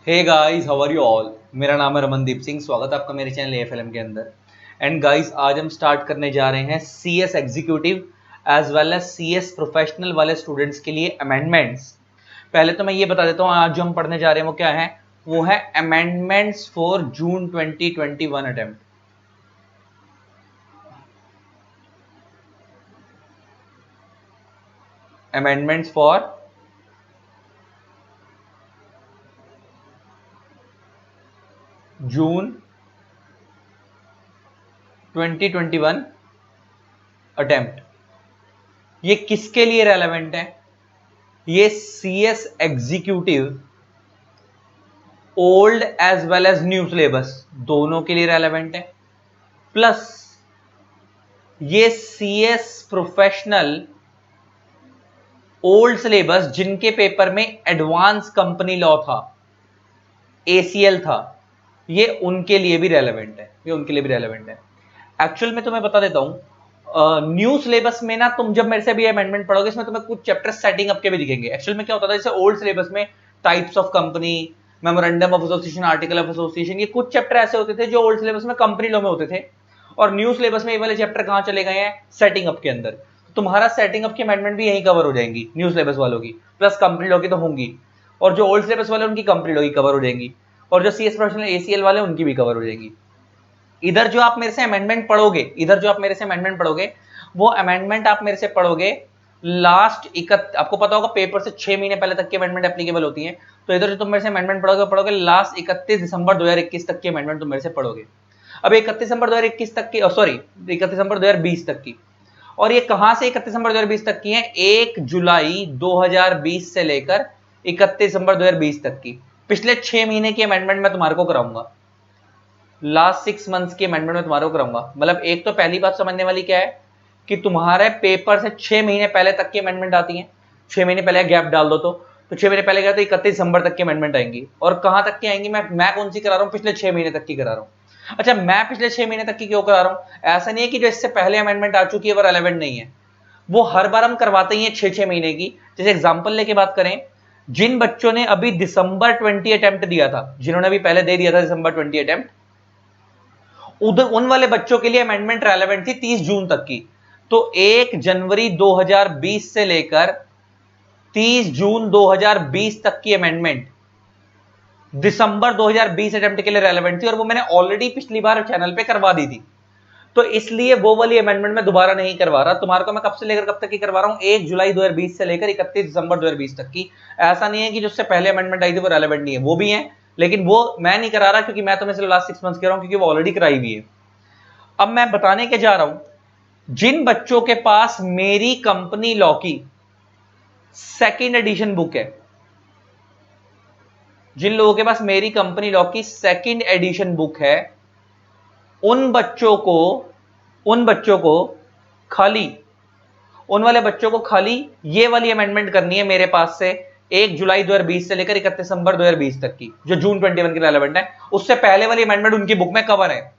Hey guys, how are you all. मेरा नाम है रमनदीप सिंह। स्वागत है आपका मेरे चैनल एएफएलएम के अंदर। एंड गाइस, आज हम स्टार्ट करने जा रहे हैं CS executive as well as CS professional वाले स्टूडेंट्स के लिए अमेंडमेंट्स। पहले तो मैं ये बता देता हूँ, आज जो हम पढ़ने जा रहे हैं वो क्या है। वो है amendments for June 2021 attempt. Amendments for June 2021 attempt. ये किसके लिए रेलेवेंट है? ये CS executive old as well as new syllabus दोनों के लिए रेलेवेंट है। प्लस ये सीएस प्रोफेशनल ओल्ड सिलेबस जिनके पेपर में एडवांस कंपनी लॉ था, एसीएल था, ये उनके लिए भी रेलेवेंट है। एक्चुअल में तुम्हें बता देता हूं, न्यू सिलेबस में ना, तुम जब मेरे से भी अमेंडमेंट पढ़ोगे इसमें तुम्हें कुछ चैप्टर सेटिंग अप के भी दिखेंगे। एक्चुअल में क्या होता था, जैसे ओल्ड सिलेबस में types of company, memorandum of association, article of association, ये कुछ चैप्टर ऐसे होते थे जो ओल्ड सिलेबस में कंपनी लॉ में होते थे। और न्यू सिलेबस में ये वाले चैप्टर कहां चले गए हैं? सेटिंग अप के अंदर। तुम्हारा सेटिंग अप की अमेंडमेंट भी यहीं कवर हो जाएंगी, न्यू सिलेबस वालों की। प्लस कंपनी लॉ की तो होंगी, और जो ओल्ड सिलेबस वाले उनकी कंपनी लॉ की कवर हो जाएंगी, और जो सीएस प्रोफेशनल एसीएल वाले उनकी भी कवर हो जाएगी। इधर जो आप मेरे से अमेंडमेंट पढ़ोगे, वो अमेंडमेंट आप मेरे से पढ़ोगे लास्ट आपको पता होगा पेपर से 6 महीने पहले तक की अमेंडमेंट एप्लीकेबल होती है। तो इधर जो तुम मेरे से अमेंडमेंट पढ़ोगे लास्ट 31 दिसंबर 2021 तक की अमेंडमेंट तुम मेरे से पढ़ोगे। अब 31 दिसंबर 2021 तक की, सॉरी 31 दिसंबर 2020 तक की। और ये कहां से 31 दिसंबर 2020 तक की है? 1 जुलाई 2020 से लेकर 31 दिसंबर 2020 तक की। पिछले 6 महीने की अमेंडमेंट मैं तुम्हारे को कराऊंगा, लास्ट 6 मंथ्स की अमेंडमेंट में तुम्हारे को कराऊंगा। मतलब एक तो पहली बात समझने वाली क्या है कि तुम्हारे पेपर से 6 महीने पहले तक की अमेंडमेंट आती है। 6 महीने पहले गैप डाल दो तो 6 महीने पहले गया तो 31 दिसंबर तक की अमेंडमेंट आएंगी। और कहां तक की आएंगी? मैं कौन सी करा रहा हूं? पिछले 6 महीने तक की करा रहा हूं। अच्छा, मैं पिछले 6 महीने तक की क्यों करा रहा हूं? ऐसा नहीं है कि जो इससे पहले अमेंडमेंट आ चुकी है वो रेलेवेंट नहीं है, वो हर बार हम करवाते ही हैं 6-6 महीने की। जैसे एग्जांपल लेके बात करें, जिन बच्चों ने अभी दिसंबर 20 अटेम्प्ट दिया था, जिन्होंने अभी पहले दे दिया था दिसंबर 20 अटेम्प्ट, उधर उन वाले बच्चों के लिए अमेंडमेंट रेलेवेंट थी 30 जून तक की। तो 1 जनवरी 2020 से लेकर 30 जून 2020 तक की अमेंडमेंट दिसंबर 2020 अटेम्प्ट के लिए रेलेवेंट थी, और वो मैंने ऑलरेडी पिछली बार चैनल पे करवा दी थी। तो इसलिए वो वाली अमेंडमेंट मैं दोबारा नहीं करवा रहा। तुम्हारे को मैं कब से लेकर कब तक की करवा रहा हूं? 1 जुलाई 2020 से लेकर 31 दिसंबर 2020 तक की। ऐसा नहीं है कि जो उससे पहले अमेंडमेंट आई थी वो रेलेवेंट नहीं है, वो भी है, लेकिन वो मैं नहीं करा रहा क्योंकि मैं तुम्हें सिर्फ लास्ट 6 मंथ्स कह रहा हूं, क्योंकि वो ऑलरेडी कराई हुई है। अब मैं बताने के जा रहा हूं, जिन बच्चों के पास मेरी कंपनी लॉ की सेकंड एडिशन बुक है, जिन लोगों के पास मेरी कंपनी लॉ की सेकंड एडिशन बुक है, उन बच्चों को खाली, उन वाले बच्चों को खाली ये वाली अमेंडमेंट करनी है मेरे पास से 1 जुलाई 2020 से लेकर 31 दिसंबर 2020 तक की, जो जून 21 की रेलेवेंट है। उससे पहले वाली अमेंडमेंट उनकी बुक में कवर है।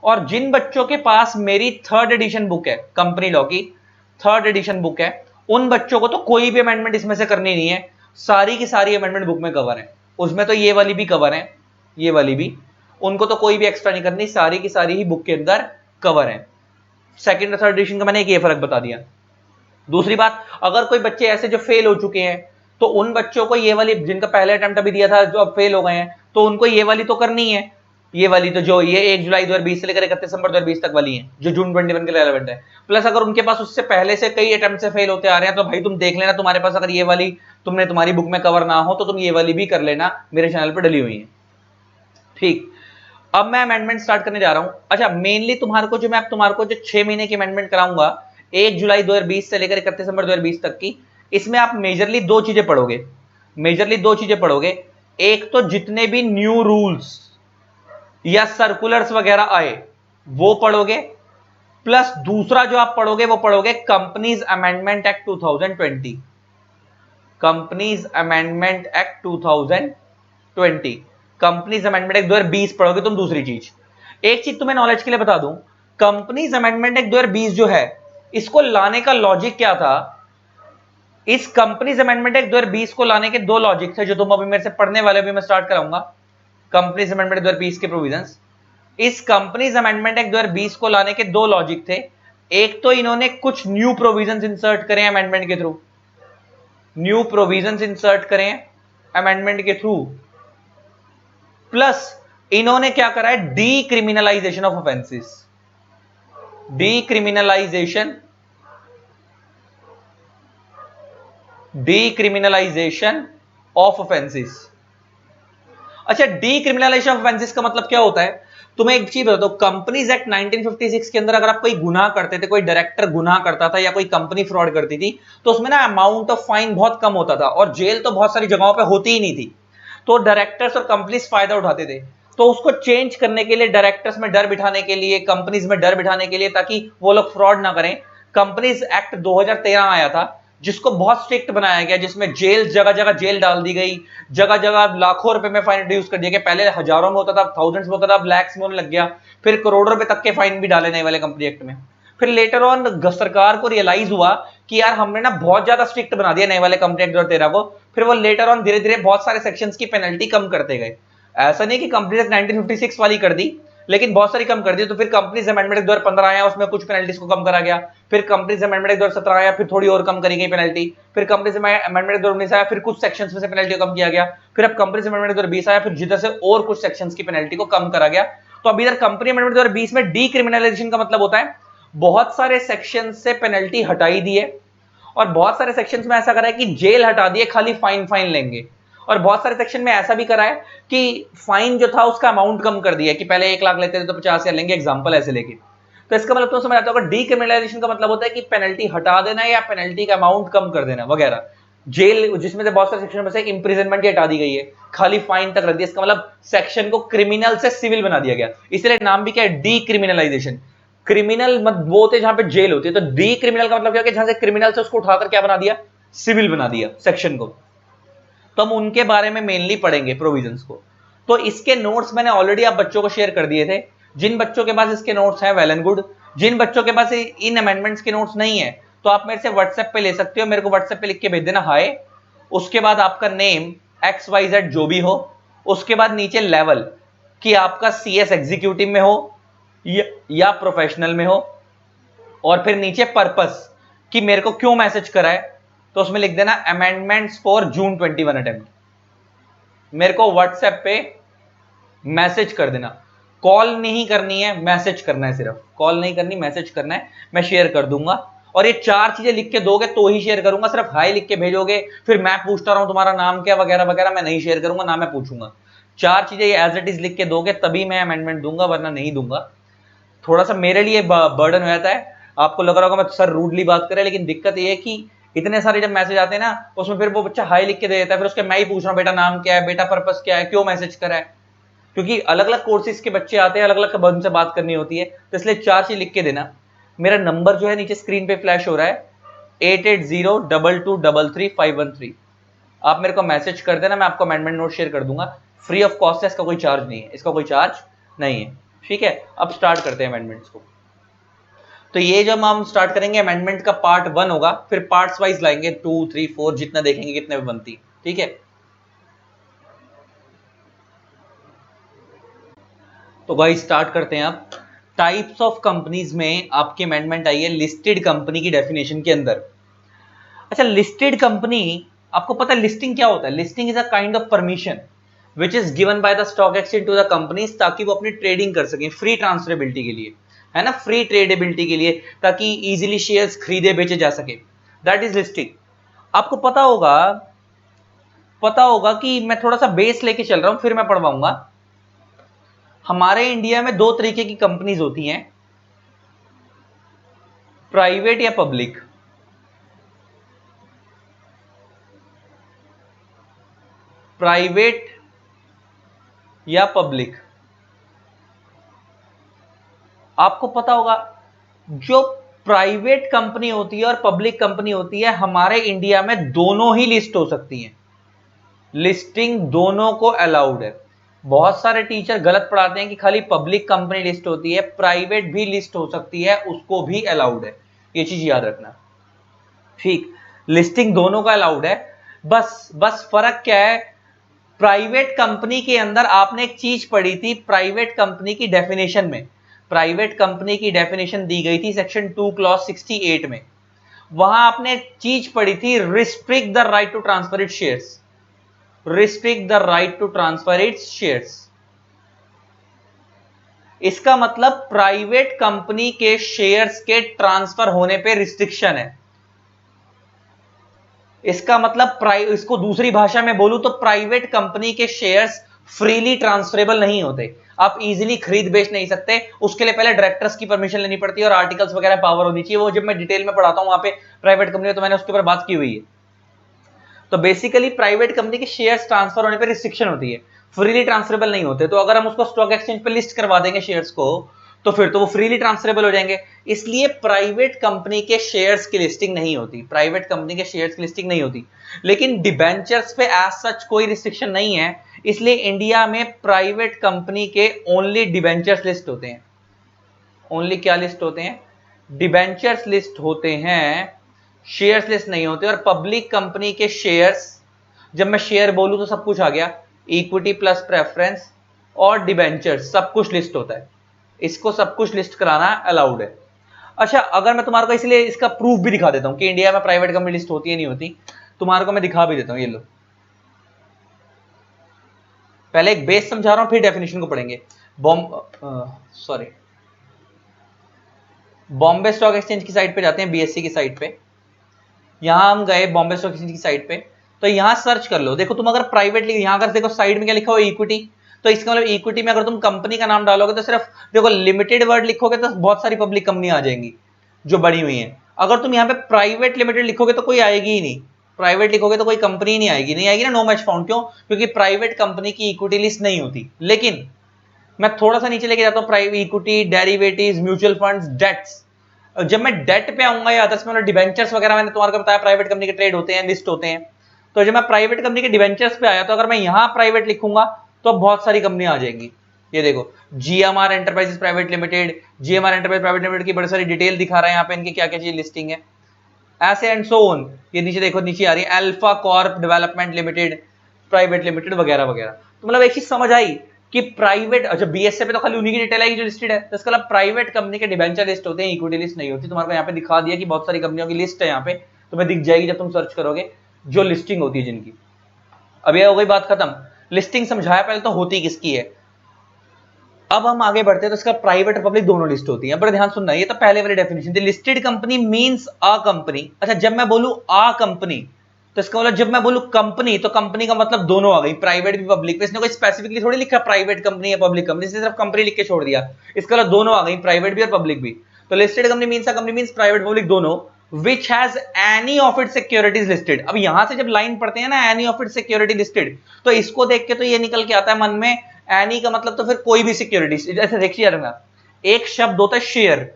और जिन बच्चों के पास मेरी थर्ड एडिशन बुक है, कंपनी लॉ की थर्ड एडिशन बुक है, उन बच्चों को तो कोई भी अमेंडमेंट इसमें से करनी नहीं है, सारी की सारी अमेंडमेंट बुक में कवर है। उसमें तो ये वाली भी कवर है, ये वाली भी, उनको तो कोई भी एक्स्ट्रा नहीं करनी, सारी की सारी ही बुक के अंदर कवर है। सेकंड और थर्ड एडिशन का मैंने एक ये फर्क बता दिया। दूसरी बात, अगर कोई बच्चे ऐसे जो फेल हो चुके हैं, तो उन बच्चों को ये वाली, जिनका पहले अटेम्प्ट अभी दिया था जो अब फेल हो गए हैं, तो उनको ये वाली तो करनी है। ये वाली तो जो ये 1 जुलाई 2020 से लेकर 31 दिसंबर 2020 तक वाली है, जो जून 21 के लिए रेलेवेंट है। प्लस अगर उनके पास उससे पहले से कई अटेम्प्ट से फेल होते आ रहे हैं, तो भाई तुम देख लेना, तुम्हारे पास अगर ये वाली तुम्हारी बुक में कवर ना हो तो तुम ये वाली भी कर लेना, मेरे चैनल पर डली हुई है। ठीक, अब मैं अमेंडमेंट स्टार्ट करने जा रहा हूं। अच्छा, मेनली तुम्हारे को जो 6 महीने की अमेंडमेंट कराऊंगा 1 जुलाई 2020 से लेकर 31 दिसंबर 2020 तक की, इसमें आप मेजरली दो चीजें पढ़ोगे। एक तो जितने भी न्यू रूल्स या सर्कुलर्स वगैरह आए वो पढ़ोगे, प्लस दूसरा जो आप पढ़ोगे वो पढ़ोगे companies amendment act 2020, companies amendment act 2020, companies amendment act 2020 पढ़ोगे तुम। दूसरी चीज, एक चीज तुम्हें नॉलेज के लिए बता दूं, कंपनीज अमेंडमेंट एक्ट 2020 जो है, इसको लाने का लॉजिक क्या था? इस कंपनीज अमेंडमेंट एक्ट 2020 को लाने के दो लॉजिक थे, जो तुम अभी मेरे से पढ़ने वाले भी मैं स्टार्ट कराऊंगा। कंपनीज अमेंडमेंट 2020 के प्रोविजंस। इस कंपनीज अमेंडमेंट एक्ट 2020 को लाने के दो लॉजिक थे। एक तो इन्होंने कुछ न्यू प्रोविजंस इंसर्ट करे अमेंडमेंट के थ्रू, न्यू प्रोविजंस इंसर्ट करें अमेंडमेंट के थ्रू, प्लस इन्होंने क्या करा है, decriminalisation of offences, decriminalisation of offences. अच्छा, डीक्रिमिनलाइजेशन ऑफ ऑफेंसेस का मतलब क्या होता है? तुम्हें एक चीज बताओ, कंपनीज एक्ट 1956 के अंदर अगर आप कोई गुनाह करते थे, कोई डायरेक्टर गुनाह करता था या कोई कंपनी फ्रॉड करती थी, तो उसमें ना अमाउंट ऑफ फाइन बहुत कम होता था और जेल तो बहुत सारी जगहों पे होती ही नहीं थी। तो डायरेक्टर्स और कंपनीज फायदा उठाते थे। तो उसको चेंज करने के लिए, डायरेक्टर्स में डर बिठाने के लिए, कंपनीज में डर बिठाने के लिए, ताकि वो लोग फ्रॉड ना करें, कंपनीज एक्ट 2013 आया था, जिसको बहुत स्ट्रिक्ट बनाया गया, जिसमें जेल, जगह जगह जेल डाल दी गई, जगह जगह लाखों रुपए में फाइन रिड्यूस कर दिया गया। पहले हजारों में होता था, थाउजेंड्स में होता था, अब लैक्स में होने लग गया, फिर करोड़ों रुपए तक के फाइन भी डाले नए वाले कंपनी एक्ट में। फिर लेटर ऑन सरकार को रियलाइज हुआ कि यार हमने ना बहुत ज्यादा स्ट्रिक्ट बना दिया नए वाले कंपनी एक्ट 2013 को। फिर वो लेटर ऑन धीरे धीरे बहुत सारे सेक्शंस की पेनल्टी कम करते गए। ऐसा नहीं कि कंपनी एक्ट 1956 वाली कर दी, लेकिन बहुत सारी कम कर दी। तो फिर कंपनीज अमेंडमेंट 2015 आया, उसमें कुछ पेनल्टीज को कम करा गया। फिर कंपनीज अमेंडमेंट 2017 आया, फिर थोड़ी और कम करी गई पेनल्टी। फिर कंपनीज अमेंडमेंट 2019 आया, फिर कुछ सेक्शंस में से पेनल्टी को कम किया गया। फिर अब कंपनीज अमेंडमेंट 2020 आया, फिर जिधर से और कुछ सेक्शंस की पेनल्टी को कम करा गया। तो अभी इधर कंपनी अमेंडमेंट 2020 में डीक्रिमिनलाइजेशन का मतलब होता है बहुत सारे सेक्शन से पेनल्टी हटाई दी है, और बहुत सारे सेक्शंस में ऐसा करा है कि जेल हटा दिए, खाली फाइन लेंगे। और बहुत सारे सेक्शन में ऐसा भी करा है कि फाइन जो था उसका अमाउंट कम कर दिया, कि पहले 1 लाख लेते थे तो 50,000 लेंगे, एग्जांपल ऐसे लेके। तो इसका मतलब तो समझ आता होगा, डीक्रिमिनलाइजेशन का मतलब होता है कि पेनल्टी हटा देना या पेनल्टी का अमाउंट कम कर देना वगैरह। जेल, जिसमें से बहुत सारे सेक्शन में से इंप्रिजनमेंट हटा दी गई है, खाली फाइन तक रख दिया। इसका मतलब सेक्शन को क्रिमिनल से सिविल बना दिया गया, इसलिए नाम भी क्या है, डीक्रिमिनलाइजेशन। क्रिमिनल मत वो होते जहां पे जेल होती है, तो डीक्रिमिनल का मतलब क्या है कि जहां से क्रिमिनल से उसको उठाकर क्या बना दिया, सिविल बना दिया सेक्शन को। तो हम उनके बारे में मेनली पढ़ेंगे प्रोविजंस को। तो इसके नोट्स मैंने ऑलरेडी आप बच्चों को शेयर कर दिए थे। जिन बच्चों के पास इसके नोट्स हैं वेल एंड गुड, जिन बच्चों के पास इन अमेंडमेंट्स के नोट्स नहीं है तो आप मेरे से व्हाट्सएप पे ले सकते हो। मेरे को व्हाट्सएप पे लिख के भेज देना हाय, उसके बाद आपका नेम XYZ जो भी हो, उसके बाद नीचे लेवल कि आपका CS एग्जीक्यूटिव में हो या प्रोफेशनल में हो, और फिर नीचे पर्पस कि मेरे को क्यों मैसेज करा है, तो उसमें लिख देना अमेंडमेंट्स फॉर जून 21 अटेम्प्ट। मेरे को व्हाट्सएप पे मैसेज कर देना, कॉल नहीं करनी है, मैसेज करना है, सिर्फ कॉल नहीं करनी, मैसेज करना है, मैं शेयर कर दूंगा। और ये 4 चीजें लिख के दोगे तो ही शेयर करूंगा। सिर्फ हाय लिख के भेजोगे, फिर मैं पूछता रहा हूं तुम्हारा नाम क्या वगैरह वगैरह, मैं नहीं शेयर करूंगा, ना मैं पूछूंगा। 4 चीजें एज इट इज लिख के दोगे तभी मैं अमेंडमेंट दूंगा, वरना नहीं दूंगा। थोड़ा सा मेरे लिए बर्डन हो जाता है। आपको लग रहा होगा मैं सर रूडली बात कर रहा है, लेकिन दिक्कत ये है कि इतने सारे जब मैसेज आते हैं ना, उसमें फिर वो बच्चा हाई लिख के दे देता है, फिर उसके मैं ही पूछ रहा हूँ बेटा नाम क्या है, बेटा पर्पस क्या है, क्यों मैसेज करा है, क्योंकि अलग अलग कोर्सेज के बच्चे आते हैं, अलग अलग बंद से बात करनी होती है। तो इसलिए 4 चीज लिख के देना। मेरा नंबर जो है नीचे स्क्रीन पे फ्लैश हो रहा है 8802233513। आप मेरे को मैसेज कर देना, मैं आपको अमेंडमेंट नोट शेयर कर दूंगा, फ्री ऑफ कॉस्ट है, इसका कोई चार्ज नहीं है, इसका कोई चार्ज नहीं है। ठीक है, अब स्टार्ट करते हैं अमेंडमेंट्स को। तो ये जब हम स्टार्ट करेंगे अमेंडमेंट का पार्ट 1 होगा, फिर पार्ट्स वाइज लाएंगे 2 3 4 जितना देखेंगे कितने में बनती। ठीक है, तो भाई स्टार्ट करते हैं। आप टाइप्स ऑफ कंपनीज में आपकी अमेंडमेंट आई है लिस्टेड कंपनी की डेफिनेशन के अंदर। अच्छा, लिस्टेड कंपनी, आपको पता है लिस्टिंग क्या होता है? Listing is a kind of permission which is given by the stock exchange to the companies, ताकि वो अपनी ट्रेडिंग कर सकें, फ्री ट्रांसफरेबिलिटी के लिए, है ना, फ्री ट्रेडेबिलिटी के लिए, ताकि इजीली शेयर्स खरीदे बेचे जा सके। That is listing. आपको पता होगा कि मैं थोड़ा सा बेस लेके चल रहा हूं, फिर मैं पढ़वाऊंगा। हमारे इंडिया में 2 तरीके की कंपनीज होती हैं, प्राइवेट या पब्लिक। प्राइवेट या पब्लिक, आपको पता होगा जो प्राइवेट कंपनी होती है और पब्लिक कंपनी होती है, हमारे इंडिया में दोनों ही लिस्ट हो सकती हैं। लिस्टिंग दोनों को अलाउड है। बहुत सारे टीचर गलत पढ़ाते हैं कि खाली पब्लिक कंपनी लिस्ट होती है, प्राइवेट भी लिस्ट हो सकती है, उसको भी अलाउड है, ये चीज याद रखना। ठीक, लिस्टिंग दोनों का अलाउड है। बस फर्क क्या है, प्राइवेट कंपनी के अंदर आपने एक चीज पढ़ी थी, प्राइवेट कंपनी की डेफिनेशन में, प्राइवेट कंपनी की डेफिनेशन दी गई थी सेक्शन 2 क्लॉज 68 में। वहां आपने एक चीज पढ़ी थी, restrict the right to transfer its shares, restrict the right to transfer its shares. इसका मतलब प्राइवेट कंपनी के शेयर्स के ट्रांसफर होने पे रिस्ट्रिक्शन है। इसका मतलब इसको दूसरी भाषा में बोलूं तो प्राइवेट कंपनी के शेयर्स फ्रीली ट्रांसफरेबल नहीं होते, आप इजीली खरीद बेच नहीं सकते, उसके लिए पहले डायरेक्टर्स की परमिशन लेनी पड़ती है और आर्टिकल्स वगैरह पावर होनी चाहिए। वो जब मैं डिटेल में पढ़ाता हूं वहां पे प्राइवेट कंपनी में, तो मैंने उसके ऊपर बात की हुई है। तो बेसिकली प्राइवेट कंपनी के शेयर्स ट्रांसफर होने पर रिस्ट्रिक्शन होती है, फ्रीली ट्रांसफरेबल नहीं होते। तो अगर हम उसको स्टॉक एक्सचेंज पे लिस्ट करवा देंगे शेयर्स को, तो फिर तो वो फ्रीली ट्रांसफरेबल हो जाएंगे। इसलिए प्राइवेट कंपनी के शेयर्स की लिस्टिंग नहीं होती, प्राइवेट कंपनी के शेयर्स की लिस्टिंग नहीं होती। लेकिन डिबेंचर्स पे एज सच कोई रिस्ट्रिक्शन नहीं है, इसलिए इंडिया में प्राइवेट कंपनी के ओनली डिबेंचर्स लिस्ट होते हैं। ओनली क्या लिस्ट होते हैं? डिबेंचर्स लिस्ट होते हैं, शेयर्स लिस्ट नहीं होते। और पब्लिक कंपनी के शेयर्स, जब मैं शेयर बोलूं तो सब कुछ आ गया, इक्विटी प्लस प्रेफरेंस और डिबेंचर्स सब कुछ लिस्ट होता है। इसको सब कुछ लिस्ट कराना अलाउड है। अच्छा, अगर मैं तुम्हारे को इसलिए इसका प्रूफ भी दिखा देता हूं कि इंडिया में प्राइवेट कंपनी लिस्ट होती है नहीं होती, तुम्हारे को मैं दिखा भी देता हूं। ये लो, पहले एक बेस समझा रहा हूं, फिर डेफिनेशन को पढ़ेंगे। बॉम्बे स्टॉक एक्सचेंज की साइट पे जाते हैं, बीएससी की साइट पे। यहां हम गए बॉम्बे स्टॉक एक्सचेंज की साइट पे, तो यहां सर्च कर लो। देखो तुम अगर प्राइवेट, यहां अगर देखो साइड में क्या लिखा हुआ है, इक्विटी, तो इसका मतलब इक्विटी में अगर तुम कंपनी का नाम डालोगे तो सिर्फ देखो लिमिटेड वर्ड लिखोगे तो बहुत सारी पब्लिक कंपनी आ जाएंगी जो बड़ी हुई हैं। अगर तुम यहाँ पे प्राइवेट लिमिटेड लिखोगे तो कोई आएगी ही नहीं, प्राइवेट लिखोगे तो कोई कंपनी नहीं आएगी, नहीं आएगी ना, नो मैच फाउंड। क्यों? क्योंकि प्राइवेट कंपनी की इक्विटी लिस्ट नहीं होती। लेकिन मैं थोड़ा सा नीचे लेके जाता हूं, private equity, derivatives, mutual funds, debts. जब मैं डेट पे आऊंगा या अदर्स में डिबेंचर्स वगैरह, मैंने तुम्हारे को बताया प्राइवेट कंपनी के ट्रेड होते हैं, लिस्ट होते हैं। तो जब मैं प्राइवेट कंपनी के डिबेंचर्स पे आया, तो अगर मैं यहां प्राइवेट लिखूंगा तो बहुत सारी कंपनियां आ जाएंगी। ये देखो, GMR enterprises private limited, GMR enterprise private limited की बड़ी सारी डिटेल दिखा रहा है यहाँ पे, इनकी क्या क्या चीज लिस्टिंग है, ऐसे एंड सो ऑन। ये नीचे देखो, नीचे आ रही है alpha Corp development limited private limited वगैरह वगैरह। तो मतलब एक चीज समझ आई कि प्राइवेट, अच्छा बीएसए पे तो खाली उन्हीं की डिटेल आएगी जो लिस्टेड है, तो इसका मतलब प्राइवेट कंपनी के डिबेंचर लिस्ट होते हैं, इक्विटी लिस्ट नहीं होती। तुम्हारे को यहाँ पे दिखा दिया कि बहुत सारी कंपनियों की लिस्ट है, यहाँ पे तुम्हें दिख जाएगी जब तुम सर्च करोगे जो लिस्टिंग होती है जिनकी। अब यह हो गई बात खत्म, लिस्टिंग समझाया पहले तो होती किसकी है। अब हम आगे बढ़ते हैं, तो इसका प्राइवेट और पब्लिक दोनों लिस्ट होती है। बड़े ध्यान सुनना, ये तो पहले वाली डेफिनेशन थी, listed company means a company. अच्छा, जब मैं बोलूं अ कंपनी, तो इसका मतलब जब मैं बोलूं कंपनी, तो कंपनी का मतलब दोनों आ गई, प्राइवेट भी पब्लिक भी। इसने कोई स्पेसिफिकली थोड़ी लिखा प्राइवेट कंपनी या पब्लिक कंपनी, इसने सिर्फ कंपनी लिख के छोड़ दिया। इसका मतलब दोनों आ गई, प्राइवेट भी और पब्लिक भी। तो listed company means a company means private public दोनों, which has any of its securities listed। अब यहां से जब लाइन पढ़ते हैं ना, any of its security listed, तो इसको देख के तो ये निकल के आता है मन में, एनी का मतलब तो फिर कोई भी सिक्योरिटी। जैसे देखिए ना, एक शब्द होता है शेयर,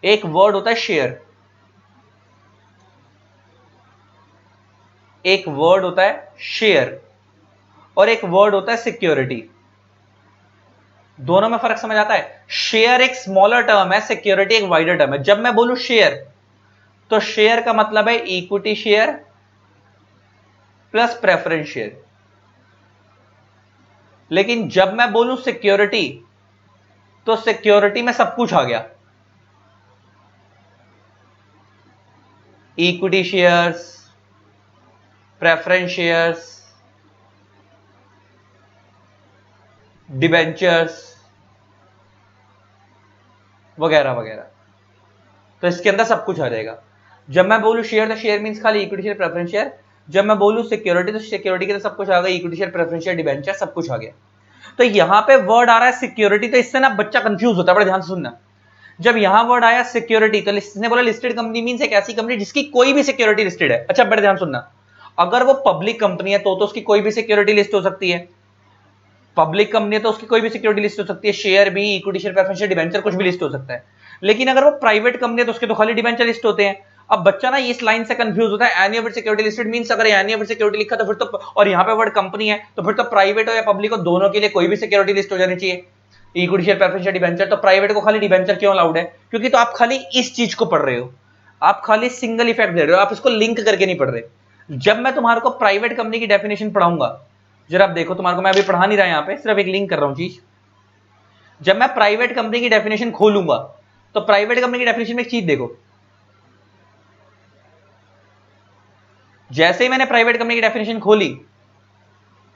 एक वर्ड होता है शेयर, एक वर्ड होता है शेयर और एक वर्ड होता है सिक्योरिटी। दोनों में फर्क समझ आता है? शेयर एक स्मॉलर टर्म है, सिक्योरिटी एक वाइडर टर्म है। जब मैं बोलूं शेयर, तो शेयर का मतलब है equity share plus preference share. लेकिन जब मैं बोलूं सिक्योरिटी, तो सिक्योरिटी में सब कुछ आ गया, equity shares, preference shares, debentures वगैरह वगैरह। तो इसके अंदर सब कुछ आ जाएगा। जब मैं बोलूं शेयर, तो शेयर मींस खाली इक्विटी शेयर प्रेफरेंस शेयर। जब मैं बोलूं सिक्योरिटी, तो सिक्योरिटी के अंदर सब कुछ आ गया, equity share preference share debenture सब कुछ आ गया। तो यहां पे वर्ड आ रहा है सिक्योरिटी, तो इससे ना बच्चा कंफ्यूज होता है, बड़ा ध्यान से सुनना। जब यहां वर्ड आया सिक्योरिटी, तो इसने बोला लिस्टेड कंपनी मींस एक ऐसी कंपनी जिसकी कोई भी सिक्योरिटी लिस्टेड है। अच्छा बड़े ध्यान सुनना, अगर वो पब्लिक कंपनी है तो उसकी कोई भी सिक्योरिटी लिस्ट हो सकती है। पब्लिक कंपनी है तो उसकी कोई भी सिक्योरिटी लिस्ट हो सकती है, शेयर भी, equity share preference share debenture कुछ भी लिस्ट हो सकता है। लेकिन अगर वो प्राइवेट कंपनी है तो उसके तो खाली डिबेंचर लिस्ट होते हैं। अब बच्चा ना इस लाइन से कंफ्यूज होता है, any of it security listed means अगर एनी ऑफ इट सिक्योरिटी लिखा तो फिर तो, और यहां पे वर्ड कंपनी है, तो फिर तो प्राइवेट हो या पब्लिक हो दोनों के लिए कोई भी सिक्योरिटी लिस्ट हो जानी चाहिए, equity share preference share debenture. तो प्राइवेट को खाली डिबेंचर क्यों अलाउड है? क्योंकि तो आप खाली इस चीज को पढ़ रहे हो, आप खाली सिंगल इफेक्ट दे रहे हो, आप इसको लिंक करके नहीं पढ़ रहे। जब मैं तुम्हारे को प्राइवेट कंपनी की डेफिनेशन पढ़ाऊंगा, जरा आप देखो, तुम्हारे को मैं अभी पढ़ा नहीं रहा यहां पे, सिर्फ एक लिंक कर रहा हूं चीज। जब मैं प्राइवेट कंपनी की डेफिनेशन खोलूंगा तो प्राइवेट कंपनी की डेफिनेशन में एक चीज देखो, जैसे ही मैंने प्राइवेट कंपनी की डेफिनेशन खोली,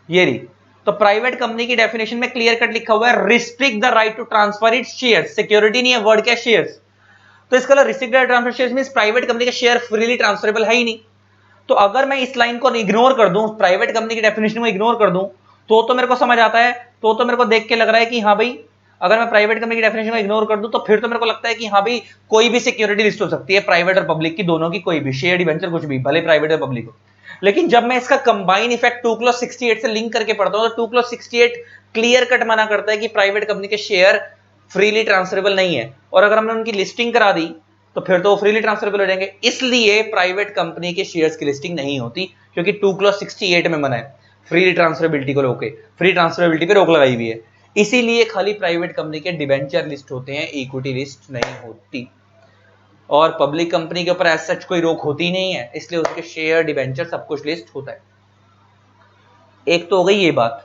ये रही, तो प्राइवेट कंपनी की डेफिनेशन में क्लियर कट लिखा हुआ है restrict the right to transfer its shares, security नहीं है, वर्ड क्या शेयर्स। तो इसका restrict the transfer shares means private company का शेयर फ्रीली ट्रांसफरेबल है ही नहीं। तो अगर मैं इस लाइन को इग्नोर कर दूं, प्राइवेट कंपनी की डेफिनेशन को इग्नोर कर दूं, तो मेरे को समझ आता है, तो मेरे को देख के लग रहा है कि हाँ भाई, अगर मैं प्राइवेट कंपनी की डेफिनेशन को इग्नोर कर दूं तो फिर तो मेरे को लगता है कि हाँ भाई कोई भी सिक्योरिटी लिस्ट हो सकती है, प्राइवेट और पब्लिक की, दोनों की, कोई भी शेयर डिवेंचर कुछ भी, भले प्राइवेट और पब्लिक हो। लेकिन जब मैं इसका कंबाइन इफेक्ट 2 क्लॉज 68 से लिंक करके पढ़ता हूं तो 2 क्लॉज 68 क्लियर कट मना करता है कि प्राइवेट कंपनी के शेयर फ्रीली ट्रांसफरेबल नहीं है, और अगर हमने उनकी लिस्टिंग करा दी तो फिर तो फ्रीली ट्रांसफरेबल हो जाएंगे। इसलिए प्राइवेट कंपनी के शेयर्स की लिस्टिंग नहीं होती, क्योंकि 2 क्लॉज 68 में मना है फ्री ट्रांसफरेबिलिटी को रोके, फ्री ट्रांसफरेबिलिटी पे रोक लगाई हुई है। इसीलिए खाली प्राइवेट कंपनी के डिबेंचर लिस्ट होते हैं, इक्विटी लिस्ट नहीं होती। और पब्लिक कंपनी के ऊपर एज सच कोई रोक होती नहीं है, इसलिए उसके शेयर डिबेंचर सब कुछ लिस्ट होता है। एक तो हो गई ये बात।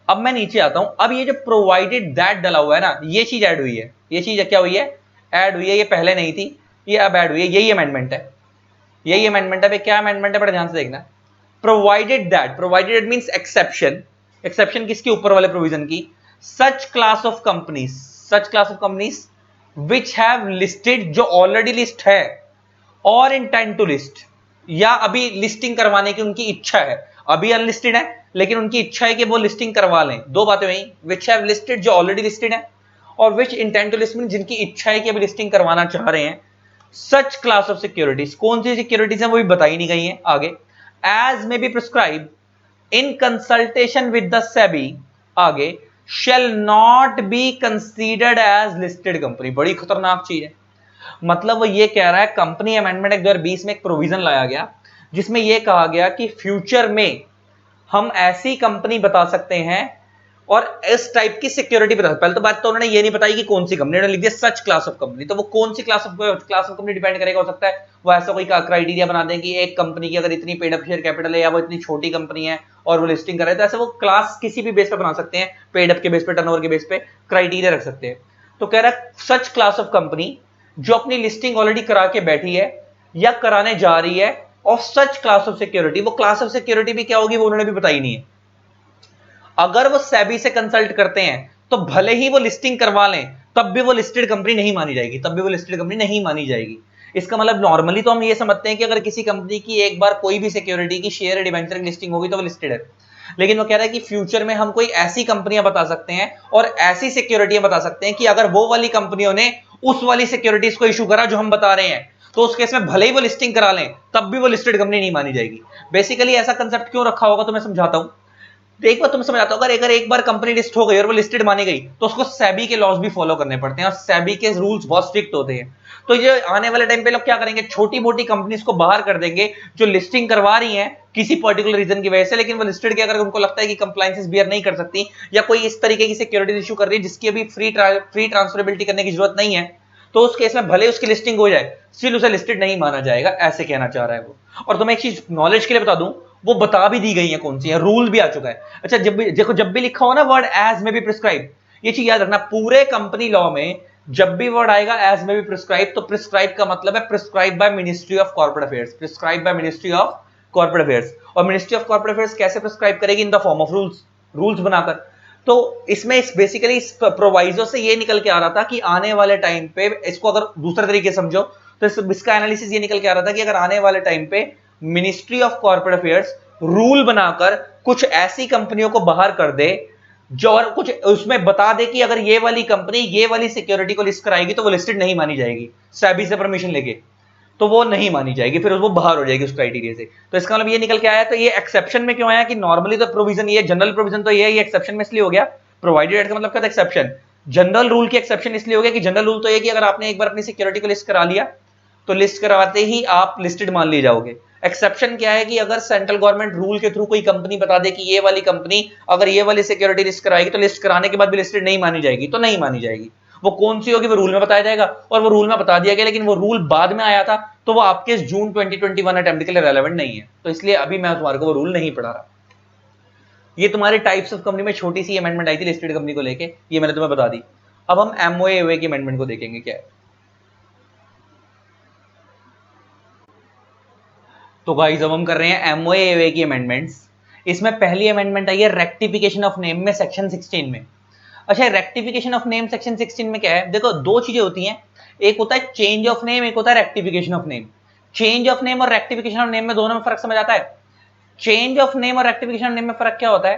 अब मैं नीचे आता हूं, अब ये जो प्रोवाइडेड दैट डला हुआ है ना, ये चीज ऐड हुई है, ये चीज क्या हुई है, ऐड हुई है, ये पहले नहीं थी, ये अब ऐड हुई है, यही अमेंडमेंट है, यही अमेंडमेंट है। क्या अमेंडमेंट है, बड़ा ध्यान से देखना। Provided that, provided means exception, exception किसके ऊपर वाले प्रोविजन की, such class of companies, such class of companies which have listed, जो ऑलरेडी लिस्ट है और इंटेंड टू लिस्ट, या अभी लिस्टिंग करवाने की उनकी इच्छा है, अभी अनलिस्टेड है लेकिन उनकी इच्छा है कि वो लिस्टिंग करवा लें, दो बातें वही, विच हैव लिस्टेड जो ऑलरेडी लिस्टेड है, और विच इंटेंड टू लिस्ट जिनकी इच्छा है कि अभी लिस्टिंग करवाना चाह रहे हैं। सच क्लास ऑफ सिक्योरिटीज, कौन सी सिक्योरिटीज है वो भी बताई नहीं गई है आगे। As may be prescribe in consultation with the SEBI, आगे shall not be considered as listed company. बड़ी खतरनाक चीज है, मतलब वो ये कह रहा है, कंपनी अमेंडमेंट 2020 में एक प्रोविजन लाया गया जिसमें यह कहा गया कि फ्यूचर में हम ऐसी कंपनी बता सकते हैं और इस टाइप की सिक्योरिटी बता सकते। पहले तो बात तो उन्होंने ये नहीं बताई कि कौन सी कंपनी, उन्होंने लिख दिया सच क्लास ऑफ कंपनी। तो वो कौन सी क्लास ऑफ कंपनी डिपेंड करेगा, हो सकता है वो ऐसा कोई क्राइटेरिया बना दें कि एक कंपनी की अगर इतनी पेड अप शेयर कैपिटल है या वो इतनी छोटी कंपनी है और वो लिस्टिंग कर रहे हैं, तो ऐसे वो क्लास किसी भी बेस पे बना सकते हैं, पेड अप के बेस पे, टर्नओवर के बेस पे क्राइटेरिया रख सकते हैं। तो कह रहा है सच क्लास ऑफ कंपनी जो अपनी लिस्टिंग ऑलरेडी करा के बैठी है या कराने जा रही है, और सच क्लास ऑफ सिक्योरिटी, वो क्लास ऑफ सिक्योरिटी भी क्या होगी वो उन्होंने भी बताई नहीं है। अगर वो सेबी से कंसल्ट करते हैं तो भले ही वो लिस्टिंग करवा लें, तब भी वो लिस्टेड कंपनी नहीं मानी जाएगी, तब भी वो लिस्टेड कंपनी नहीं मानी जाएगी। इसका मतलब नॉर्मली तो हम ये समझते हैं कि अगर किसी कंपनी की एक बार कोई भी सिक्योरिटी की शेयर डिवेंचर की लिस्टिंग होगी तो वो लिस्टेड है, लेकिन वो कह रहा है कि फ्यूचर में हम कोई ऐसी कंपनियां बता सकते हैं और ऐसी सिक्योरिटियां बता सकते हैं कि अगर वो वाली कंपनियों ने उस वाली सिक्योरिटीज को इशू करा जो हम बता रहे हैं, तो उस केस में भले ही वो लिस्टिंग करा लें तब भी वो लिस्टेड कंपनी नहीं मानी जाएगी। बेसिकली ऐसा कंसेप्ट क्यों रखा होगा तो मैं समझाता हूं। तो एक बार तुम समझ आता हो, अगर एक बार कंपनी लिस्ट हो गई और वो लिस्टेड मानी गई तो उसको सेबी के लॉज भी फॉलो करने पड़ते हैं और सेबी के रूल्स बहुत स्ट्रिक्ट होते हैं। तो ये आने वाले टाइम पे लोग क्या करेंगे, छोटी मोटी कंपनीज को बाहर कर देंगे जो लिस्टिंग करवा रही हैं किसी पर्टिकुलर रीजन की वजह से, लेकिन वो लिस्टेड के अगर उनको लगता है कि कंप्लायंसेस बियर नहीं कर सकती या कोई इस तरीके की सिक्योरिटी इशू कर रही है जिसकी अभी फ्री ट्रांसफरेबिलिटी करने की जरूरत नहीं है, तो उस केस में भले उसकी लिस्टिंग हो जाए स्टिल उसे लिस्टेड नहीं माना जाएगा, ऐसे कहना चाह रहा है वो। और तो मैं एक चीज नॉलेज के लिए बता दूं, वो बता भी दी गई है कौन सी है, रूल भी आ चुका है। अच्छा जब भी देखो, जब भी लिखा हो ना वर्ड एज में भी प्रिस्क्राइब, ये चीज याद रखना, पूरे कंपनी लॉ में जब भी वर्ड आएगा एज में भी प्रिस्क्राइब, तो प्रिस्क्राइब का मतलब है prescribe by ministry of corporate affairs, prescribe by ministry of corporate affairs. और मिनिस्ट्री ऑफ कॉर्पोरेट अफेयर्स कैसे प्रिस्क्राइब करेगी, in the form of rules, rules बनाकर। तो इसमें इस बेसिकली इस प्रोवाइजो से ये निकल के आ रहा था कि आने वाले टाइम पे, इसको अगर दूसरे तरीके समझो तो इसका एनालिसिस ये निकल के आ रहा था कि अगर आने वाले टाइम पे ministry of corporate affairs rule बनाकर कुछ ऐसी कंपनियों को बाहर कर दे जो, और कुछ उसमें बता दे कि अगर ये वाली कंपनी ये वाली सिक्योरिटी को लिस्ट कराएगी तो वो लिस्टेड नहीं मानी जाएगी सेबी से परमिशन लेके, तो वो नहीं मानी जाएगी, फिर वो बाहर हो जाएगी उस क्राइटेरिया से। तो इसका मतलब ये निकल के आया। तो ये एक्सेप्शन में क्यों आया कि नॉर्मली तो प्रोविजन ये जनरल प्रोविजन तो ये एक्सेप्शन में इसलिए हो गया, प्रोवाइडेड का मतलब क्या था एक्सेप्शन, जनरल रूल की एक्सेप्शन इसलिए हो गया कि जनरल रूल तो ये कि अगर आपने एक बार अपनी सिक्योरिटी को लिस्ट करा लिया तो लिस्ट करवाते ही आप लिस्टेड मान लिए जाओगे। एक्सेप्शन क्या है कि अगर सेंट्रल गवर्नमेंट रूल के थ्रू कोई कंपनी बता दे कि ये वाली कंपनी अगर ये वाली सिक्योरिटी लिस्ट कराएगी तो लिस्ट कराने के बाद भी लिस्टेड नहीं मानी जाएगी, तो नहीं मानी जाएगी। वो कौन सी होगी वो रूल में बताया जाएगा, और वो रूल में बता दिया गया, लेकिन वो रूल बाद में आया था तो वो आपके जून 2021 अटेम्प्ट के लिए रेलेवेंट नहीं है, तो इसलिए अभी मैं तुम्हारे को वो रूल नहीं पढ़ा रहा। ये तुम्हारे टाइप्स ऑफ कंपनी में छोटी सी अमेंडमेंट आई थी लिस्टेड कंपनी को लेके, ये मैंने तुम्हें बता दी। अब हम एमओए की अमेंडमेंट को देखेंगे क्या है। तो गाइस अब हम कर रहे हैं एमओए की अमेंडमेंट्स। इसमें पहली अमेंडमेंट आई है रेक्टिफिकेशन ऑफ नेम में सेक्शन 16 में। अच्छा, रेक्टिफिकेशन ऑफ नेम सेक्शन 16 में क्या है, देखो दो चीजें होती हैं, एक होता है चेंज ऑफ नेम, एक होता है rectification of name. Change of name और रेक्टिफिकेशन ऑफ नेम में दोनों में फर्क समझ आता है। चेंज ऑफ नेम और रेक्टिफिकेशन ऑफ नेम में फर्क क्या होता है,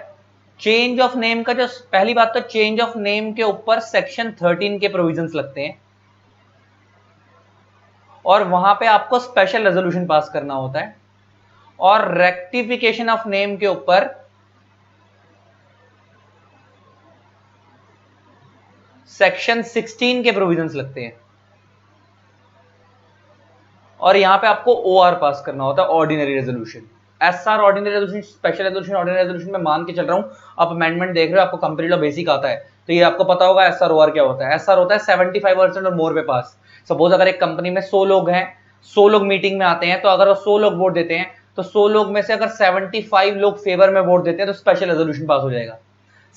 चेंज ऑफ नेम का जो पहली बात तो चेंज ऑफ नेम के ऊपर सेक्शन 13 के प्रोविजंस लगते हैं और वहां पे आपको स्पेशल रेजोल्यूशन पास करना होता है, और रेक्टिफिकेशन ऑफ नेम के ऊपर सेक्शन 16 के प्रोविजंस लगते हैं और यहां पे आपको ओआर पास करना होता है, ordinary resolution. SR ordinary resolution, special resolution, ordinary resolution में मान के चल रहा हूं आप अमेंडमेंट देख रहे हो, आपको कंप्लीट बेसिक आता है तो ये आपको पता होगा एसआर ओआर क्या होता है। एसआर होता है 75% और मोर पे पास। सपोज अगर एक कंपनी में 100 लोग हैं, 100 लोग मीटिंग में आते हैं, तो अगर वो 100 लोग वोट देते हैं तो 100 लोग में से अगर 75 लोग फेवर में वोट देते हैं तो स्पेशल रेजोल्यूशन पास हो जाएगा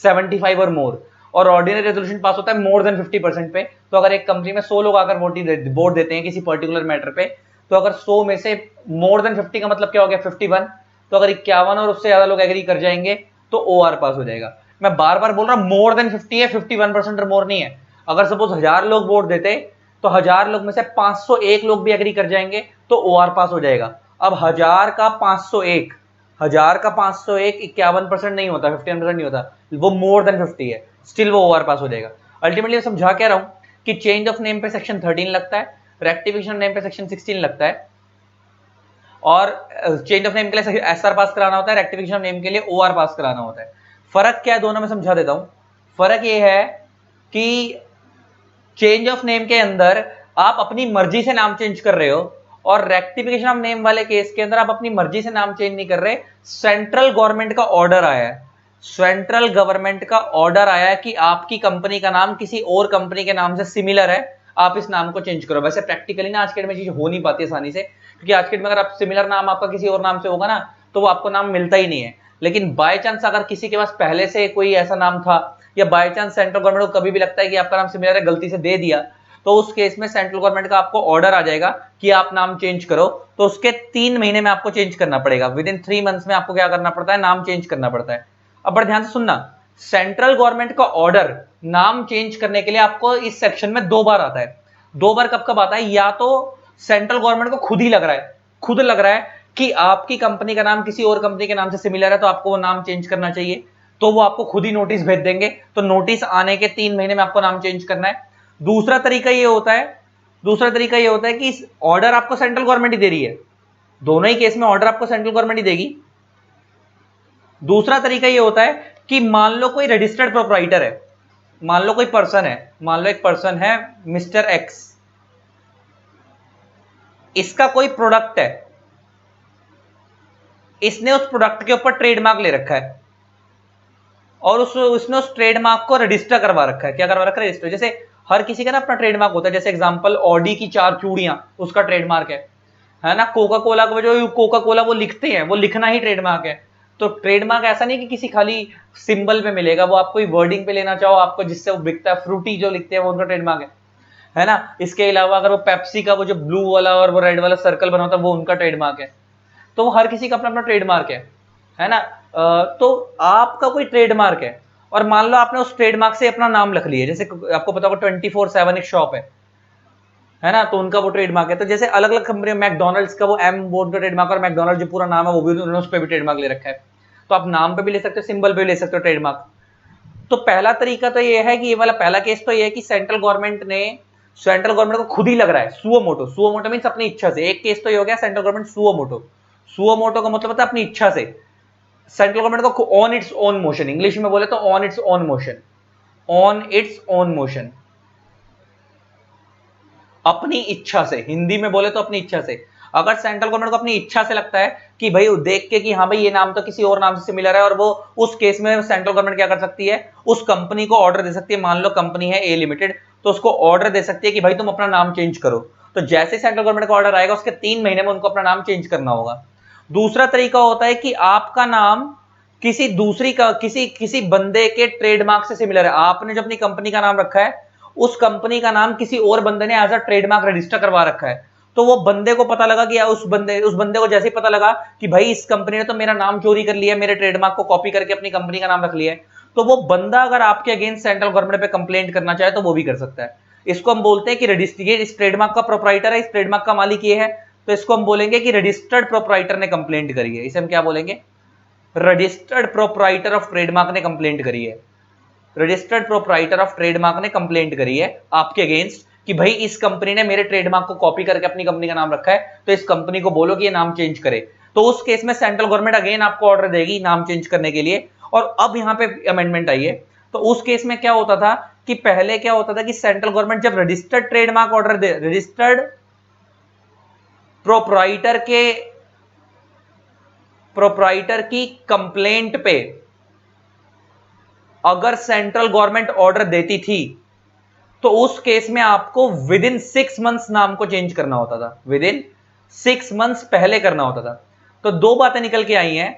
75 और मोर। और ऑर्डिनरी रेजोल्यूशन पास होता है मोर देन 50% पे। तो अगर एक कंपनी में 100 लोग आकर वोट देते हैं किसी पर्टिकुलर मैटर पे, तो अगर 100 में से मोर देन 50 का मतलब क्या हो गया 51, तो अगर 51 और उससे ज्यादा लोग एग्री कर जाएंगे तो ओआर पास हो जाएगा। मैं बार बार बोल रहा हूं मोर देन 50 है, 51% और मोर नहीं है। अगर सपोज 1000 लोग वोट देते तो 1000 लोग में से 501 लोग भी एग्री कर जाएंगे तो ओआर पास हो जाएगा। अब 1000 का 501, 1000 का 501 51% नहीं होता, 51% नहीं होता, वो मोर देन 50 है, स्टिल वो ओआर पास हो जाएगा। अल्टीमेटली समझा क्या रहा हूं कि चेंज ऑफ नेम पे सेक्शन 13 लगता है, रेक्टिफिकेशन नेम पे सेक्शन 16 लगता है, और चेंज ऑफ नेम के लिए एसआर पास कराना होता है, रेक्टिफिकेशन ऑफ नेम के लिए ओआर पास कराना होता है। फर्क क्या है दोनों में समझा देता हूं। फर्क ये है कि चेंज ऑफ नेम के अंदर आप अपनी मर्जी से नाम चेंज कर रहे हो, और रेक्टिफिकेशन ऑफ नेम वाले केस के अंदर आप अपनी मर्जी से नाम चेंज नहीं कर रहे, सेंट्रल गवर्नमेंट का ऑर्डर आया है, सेंट्रल गवर्नमेंट का ऑर्डर आया है कि आपकी कंपनी का नाम किसी और कंपनी के नाम से सिमिलर है, आप इस नाम को चेंज करो। वैसे प्रैक्टिकली ना आज के डेट में चीज हो नहीं पाती आसानी से, क्योंकि आज के डेट में अगर आप सिमिलर नाम आपका किसी और नाम से होगा ना तो वो आपको नाम मिलता ही नहीं है। लेकिन बाय चांस अगर किसी के पास पहले से कोई ऐसा नाम था, या बाय चांस सेंट्रल गवर्नमेंट को कभी भी लगता है कि आपका नाम सिमिलर है, गलती से दे दिया, तो उस केस में सेंट्रल गवर्नमेंट का आपको ऑर्डर आ जाएगा कि आप नाम चेंज करो, तो उसके 3 महीने में आपको चेंज करना पड़ेगा। विद इन 3 मंथ्स में आपको क्या करना पड़ता है, नाम चेंज करना पड़ता है। अब बड़े ध्यान से सुनना, सेंट्रल गवर्नमेंट का ऑर्डर नाम चेंज करने के लिए आपको इस सेक्शन में 2 बार आता है। 2 बार कब कब आता है, या तो सेंट्रल गवर्नमेंट को खुद ही लग रहा है, खुद लग रहा है कि आपकी कंपनी का नाम किसी और कंपनी के नाम से सिमिलर है, तो आपको वो नाम चेंज करना चाहिए, तो वो आपको खुद ही नोटिस भेज देंगे, तो नोटिस आने के 3 महीने में आपको नाम चेंज करना है। दूसरा तरीका ये होता है कि इस ऑर्डर आपको सेंट्रल गवर्नमेंट ही दे रही है, दोनों ही केस में ऑर्डर आपको सेंट्रल गवर्नमेंट ही देगी। दूसरा तरीका ये होता है कि मान लो कोई रजिस्टर्ड प्रोप्राइटर है, मान लो कोई पर्सन है, मान लो एक पर्सन है मिस्टर एक्स, इसका कोई प्रोडक्ट है, इसने उस प्रोडक्ट के ऊपर ट्रेडमार्क ले रखा है और उसने उस ट्रेडमार्क को रजिस्टर करवा रखा है। क्या करवा रखा है, रजिस्टर। जैसे हर किसी का ना अपना ट्रेडमार्क होता है, जैसे एग्जांपल ऑडी की 4 चूड़ियां, उसका ट्रेडमार्क है ना। कोका कोला को जो कोका कोला वो लिखते हैं, वो लिखना ही ट्रेडमार्क है। तो ट्रेडमार्क ऐसा नहीं कि किसी खाली सिंबल पे मिलेगा, वो आप कोई वर्डिंग पे लेना चाहो, आपको जिससे वो बिकता है, फ्रूटी जो लिखते हैं वो उनका ट्रेडमार्क है ना। इसके अलावा अगर वो पेप्सी का वो जो ब्लू वाला और वो रेड वाला सर्कल बना होता है वो उनका ट्रेडमार्क है। तो हर किसी का अपना अपना ट्रेडमार्क है ना। तो आपका कोई ट्रेडमार्क है और मान लो आपने उस ट्रेडमार्क से अपना नाम लिख लिया, जैसे आपको पता होगा 24/7 एक शॉप है ना, तो उनका वो ट्रेडमार्क है। तो जैसे अलग अलग कंपनी, मैकडॉनल्ड्स का वो एम बोर्ड का ट्रेडमार्क, और मैकडॉनल्ड जो पूरा नाम है वो भी उन्होंने उस पर भी ट्रेडमार्क ले रखा है। तो आप नाम पे भी ले सकते हो, सिंबल पे भी ले सकते हो ट्रेडमार्क। तो पहला तरीका तो ये है कि ये वाला पहला केस तो ये है कि सेंट्रल गवर्नमेंट को खुद ही लग रहा है, सुओ मोटो मींस अपनी इच्छा से। एक केस तो ये हो गया सेंट्रल गवर्नमेंट सुओ मोटो का मतलब होता है अपनी इच्छा से। सेंट्रल गवर्नमेंट को on its own motion, English में बोले तो on its own motion, on its own motion, अपनी इच्छा से। हिंदी में बोले तो अपनी इच्छा से। अगर सेंट्रल गवर्नमेंट को अपनी इच्छा से लगता है कि भाई देख के कि हाँ भाई ये नाम तो किसी और नाम से सिमिलर है, और वो उस केस में सेंट्रल गवर्नमेंट क्या कर सकती है, उस कंपनी को ऑर्डर दे सकती है। मान लो कंपनी है ए लिमिटेड, तो उसको ऑर्डर दे सकती है कि भाई तुम अपना नाम चेंज करो। तो जैसे सेंट्रल गवर्नमेंट का ऑर्डर आएगा उसके 3 महीने में उनको अपना नाम चेंज करना होगा। दूसरा तरीका होता है कि आपका नाम किसी दूसरी का किसी बंदे के ट्रेडमार्क से सिमिलर है। आपने जो अपनी कंपनी का नाम रखा है उस कंपनी का नाम किसी और बंदे ने एज अ ट्रेडमार्क रजिस्टर करवा रखा है, तो वो बंदे को पता लगा कि उस बंदे को जैसे ही पता लगा कि भाई इस कंपनी ने तो मेरा नाम चोरी कर लिया, मेरे ट्रेडमार्क को कॉपी करके अपनी कंपनी का नाम रख लिया है, तो वो बंदा अगर आपके अगेंस्ट सेंट्रल गवर्नमेंट पे कंप्लेंट करना चाहे तो वो भी कर सकता है। इसको हम बोलते हैं कि रजिस्ट्री, इस ट्रेडमार्क का प्रोप्राइटर है, इस ट्रेडमार्क का मालिक ये है, तो इसको हम बोलेंगे कि रजिस्टर्ड प्रोप्राइटर ने कंप्लेंट करी है। इसे हम क्या बोलेंगे? रजिस्टर्ड प्रोप्राइटर ऑफ ट्रेडमार्क ने कंप्लेंट करी है। रजिस्टर्ड प्रोप्राइटर ऑफ ट्रेडमार्क ने कंप्लेंट करी है आपके अगेंस्ट कि भाई इस कंपनी ने मेरे ट्रेडमार्क को कॉपी करके अपनी कंपनी का नाम रखा है, तो इस कंपनी को बोलो कि ये नाम चेंज करे। तो उस केस में सेंट्रल गवर्नमेंट अगेन आपको ऑर्डर देगी नाम चेंज करने के लिए। और अब यहां पे अमेंडमेंट आई है, तो उस केस में क्या होता था कि पहले क्या होता था कि सेंट्रल गवर्नमेंट जब रजिस्टर्ड ट्रेडमार्क ऑर्डर दे, रजिस्टर्ड प्रोप्राइटर की कंप्लेंट पे अगर सेंट्रल गवर्नमेंट ऑर्डर देती थी तो उस केस में आपको विद इन 6 मंथ्स नाम को चेंज करना होता था, विद इन 6 मंथ्स पहले करना होता था। तो दो बातें निकल के आई हैं